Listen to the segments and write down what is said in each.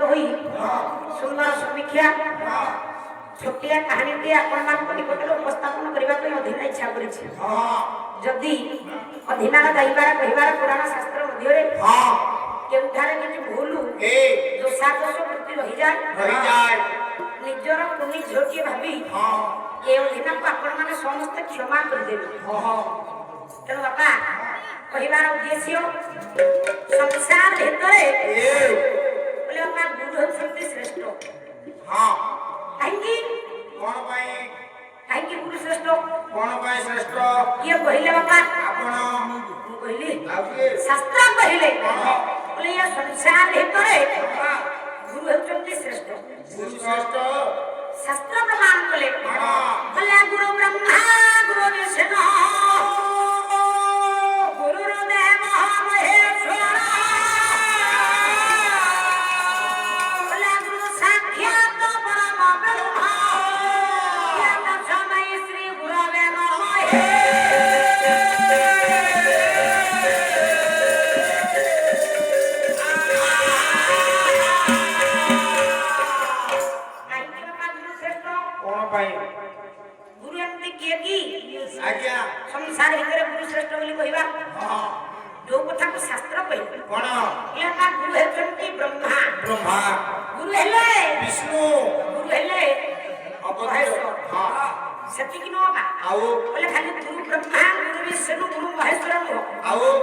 ହୋଇ ସୁନ୍ଦର ସମୀକ୍ଷା ଛୋଟିଆ କାହାଣୀଟିଏ ଆପଣମାନଙ୍କ ନିକଟରେ ଉପସ୍ଥାପନ କରିବା ପାଇଁ ଅଧୀନା ଇଚ୍ଛା କରିଛି। ଯଦି ଅଧୀନାର ଗାଇବାର କହିବାର ପୁରାଣ ଶାସ୍ତ୍ର ମଧ୍ୟରେ କେଉଁଠାରେ କିଛି ଭୁଲ ଦୋଷାଦୋଷ ତ୍ରୁଟି ରହିଯାଏ ନିଜର କୁନି ଝିଅଟିଏ ଭାବି ଏ ଅଧୀନାକୁ ଆପଣମାନେ ସମସ୍ତେ କ୍ଷମା କରିଦେବେ। ତେଣୁ ବାପା କହିବାର ଉଦ୍ଦେଶ୍ୟ ସଂସାର ଭିତରେ ବୋଲେ ବାପା ଗୁରୁ ହେଉଛନ୍ତି ଶ୍ରେଷ୍ଠ। କାହିଁକି କାହିଁକି ଗୁରୁ ଶ୍ରେଷ୍ଠ? କିଏ କହିଲେ ବାପା? ମୁଁ କହିଲି ଶାସ୍ତ୍ର କହିଲେ ବୋଲେ ଏ ସଂସାର ଭିତରେ ଗୁରୁ ହେଉଛନ୍ତି ଶ୍ରେଷ୍ଠ। ଶାସ୍ତ୍ର ପ୍ରମାଣ କଲେ ବୋଲେ ଗୁରୁ ବ୍ରହ୍ମା ଗୁରୁ ବିଷ୍ଣୁ ଗୁରୁଦେବ ମହେଶ୍ୱର ବୋଲେ ଗୁରୁ ସାକ୍ଷାତ ପରମ ବ୍ରହ୍ମ ତସ୍ମୈ ଶ୍ରୀ ଗୁରବେ ନମଃ। गुरु एमती किए कि संसार भितर गुरु श्रेष्ठ बोली कहवा जो कथा को शास्त्र कहले कोन एका गुरु हेचंती ब्रह्मा गुरु हेले विष्णु गुरु हेले महेश्वर सती कि नबा बोले खाली गुरु ब्रह्मा गुरु विष्णु गुरु महेश्वर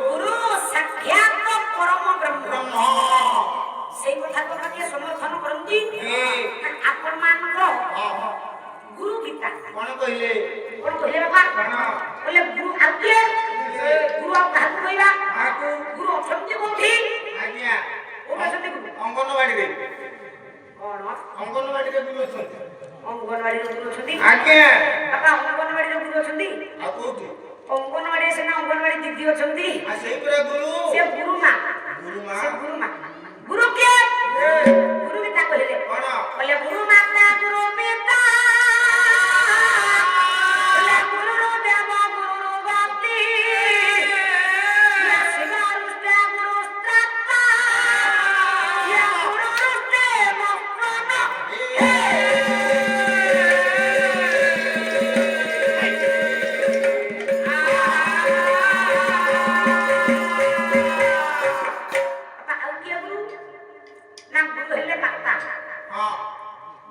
गुरु साक्षात परम ब्रह्म सेई कथा को के समर्थन करंती आपण मान गुरु गीता कोन कहले बाबा बोले गुरु आके गुरु आप काहू कहबा गुरु अछंती कोठी आज्ञा कोन अछंती अंगनवाड़ी रे कोन अंगनवाड़ी रे गुरु अछंती अंगनवाड़ी रे गुरु अछंती आज्ञा बाबा अंगनवाड़ी रे गुरु अछंती आ कोठी अंगनवाड़ी से ना अंगनवाड़ी दीदी अछंती आ सेई पुरा गुरु से गुरु मां गुरु के गुरु गीता कहले कोन बोले गुरु माता गुरु पिता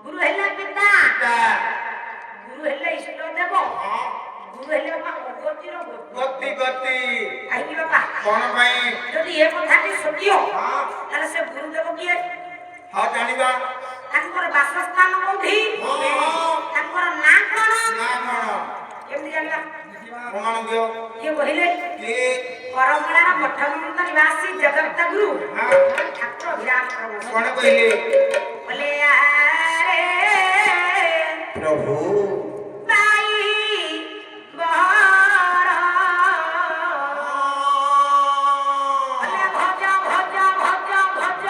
गुरु हेले पिता गुरु हेले इष्ट देव गुरु हेले बाबा अगतिरो गति काई बाबा कोन भाई यदि ए कथा की सत्य ताले से गुरु देव किए जानिबा तांकर वासस्थान कोठी तांकर नाम कोन केमि जानिबा प्रमाण दियो के कहिले के परमलार मठमंत निवासी जगत गुरु ठाकुर विराट कोन कहिले बोले प्रभु ताई बहर बोले भज भज भज भज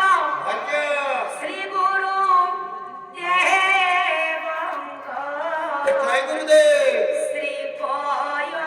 श्री गुरु देवंक जय गुरुदेव श्री पयर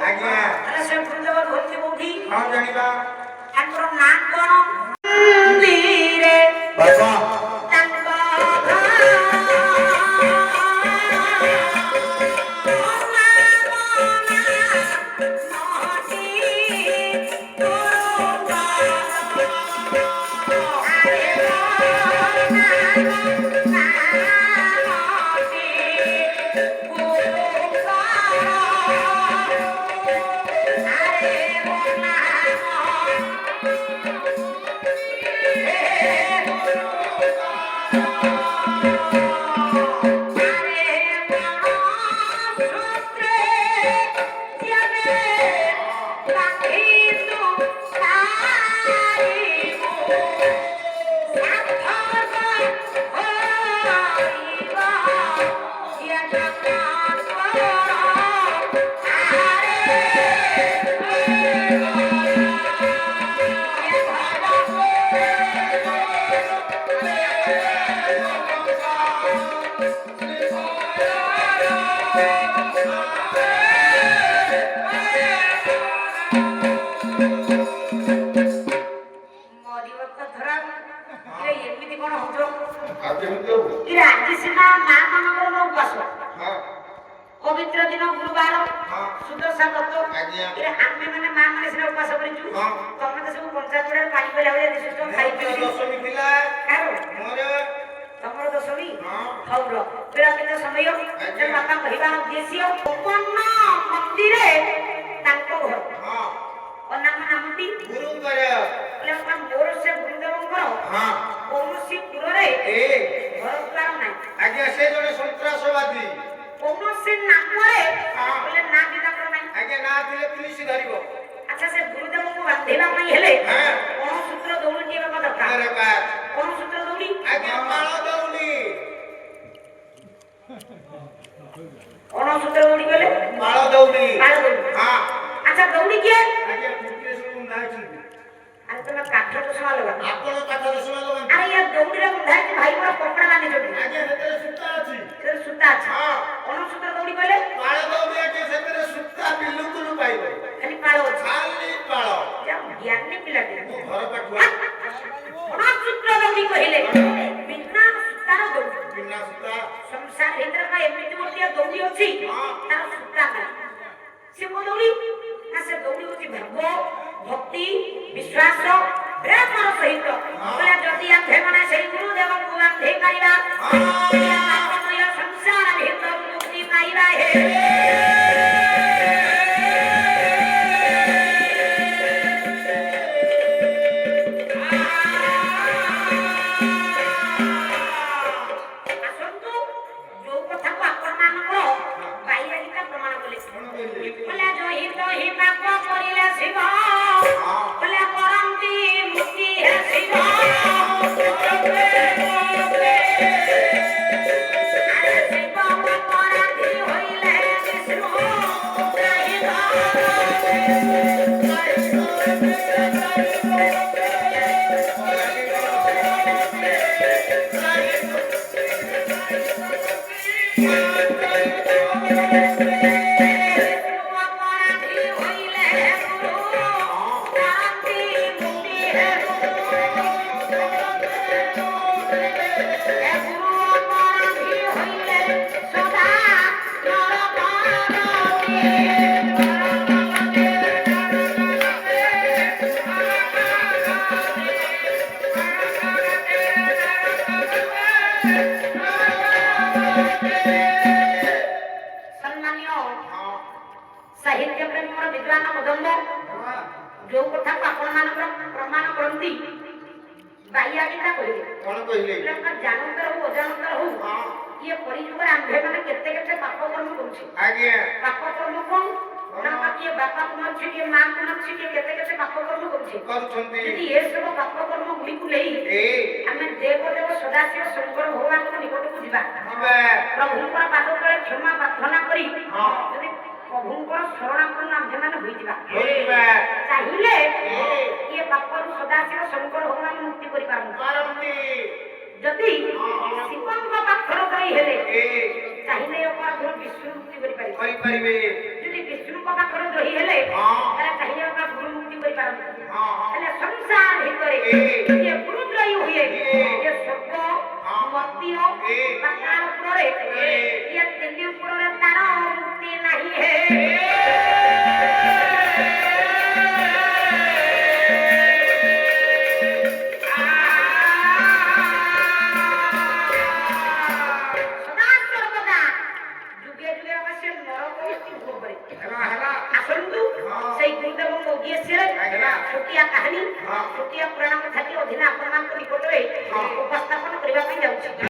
आज्ञा ତାହେଲେ ସେ ଗୁରୁଦେବ ଧରିଥିବ ଉଠି ହଁ ଜାଣିବା ତାଙ୍କର ନାଁ କଣ? पवित्र दिन गुरुवार सुदर्शा दत्त इरे आमे माने मां माने से उपवास करिजु तमे तो सब पंचायत बड़े पानी पेला बड़े दिसु खाई पी दशमी पिला कारो मोर तमरो दशमी हौर बेला केते समय जे बापा कहिबा उद्देश्य उपन्न मंदिरे ताको घर ओना नामटी गुरु कर ले अपन मोर से गुरुदेवंकर कौनसी पुररे घर द्वार নাই आगे से जने सन्त्रासवादी कौनसी नामरे बोले ना बिना कर নাই आगे ना दिले पुलिस धरिबो अच्छा से गुरुदेव को बांधेला पई हेले कोन सूत्र दौड़ी के बाबा दरकार अरे का कोन सूत्र दौड़ी आगे माळ दौड़ी कोन सूत्र दौड़ी बोले माळ दौड़ी हां अच्छा दौड़ी के आगे पुलिस को ना छी अरे तुम काठ चश्मा लगा आपन काठ चश्मा लगा अरे ये दौड़ी रे बुझाई कि भाई मोर कपड़ा बांधी छोड़ी आगे हेतरे सूता अछि तेरे सूता अछि हां कोन सूत्र दौड़ी बोले माळ दौड़ी के सेतरे सूता बिल्कुल पाइबो खाली पाळो खाली पाळो जा ज्ञानी पिला दे घर पटुआ कोन सूत्र दौड़ी कहिले बिना सूतार दौड़ी बिना सूता संसार भीतर का एमिति गोटिया दौड़ी अछि तार सूता का से को दौड़ी ना से दौड़ी होची भाव भक्ति विश्वास प्रेम सहित बोले जदि आंधे मने से गुरुदेव को आंधे करिबा आत्मय संसार भीतर मुक्ति पाइबा हे आसंतु जो कथा को आपण मानकर बाइरागिता प्रमाण बोले बोले जो ही पाप करिले शिव बोले करंती मुक्ति है शिव साहित्य प्रेम मोर विद्वान मदंग जो कथा आपण मानकर प्रमाण करंती बाइयागिता कहिले कोन कहिले लका जानतर हो अजानतर हो ये परिजुगर आंधे माने केते केते पाप कर्म करछि आगे पाप कर्म कोन ना के बापा कुमार छी के मां कुमार छी के केते केते पाप कर्म करछि करछन्ती यदि ये सब पाप कर्म गुडी को लेई हमें देव देव सदाशिव शंकर भगवान को निकट को जिबा प्रभु को पाद तळे क्षमा प्रार्थना करी यदि प्रभुंकर शरणापन्न आम्भेमान होइजिबा चाहिले ये पापरु सदाशिव शंकर भगवान मुक्ति करि पारंती जदि शिवंक पाखर गई हेले चाहिले अपराध विष्णु मुक्ति करि परिबे जदि विष्णु पाखर रही हेले तारा चाहिले अपराध गुरु मुक्ति करि पारंती ताले संसार भितरे ये गुरुद्रय होइए ये स्वर्ग मर्त्य पाताल पुरे ये दिल्ली पुरे तारा मुक्ति नहीं है छोटिया कहानी छोटिया पुराण कथा के अधीन आपण मान निकटरे उपस्थापन करबा ପାଇଁ ଯାଉଛି।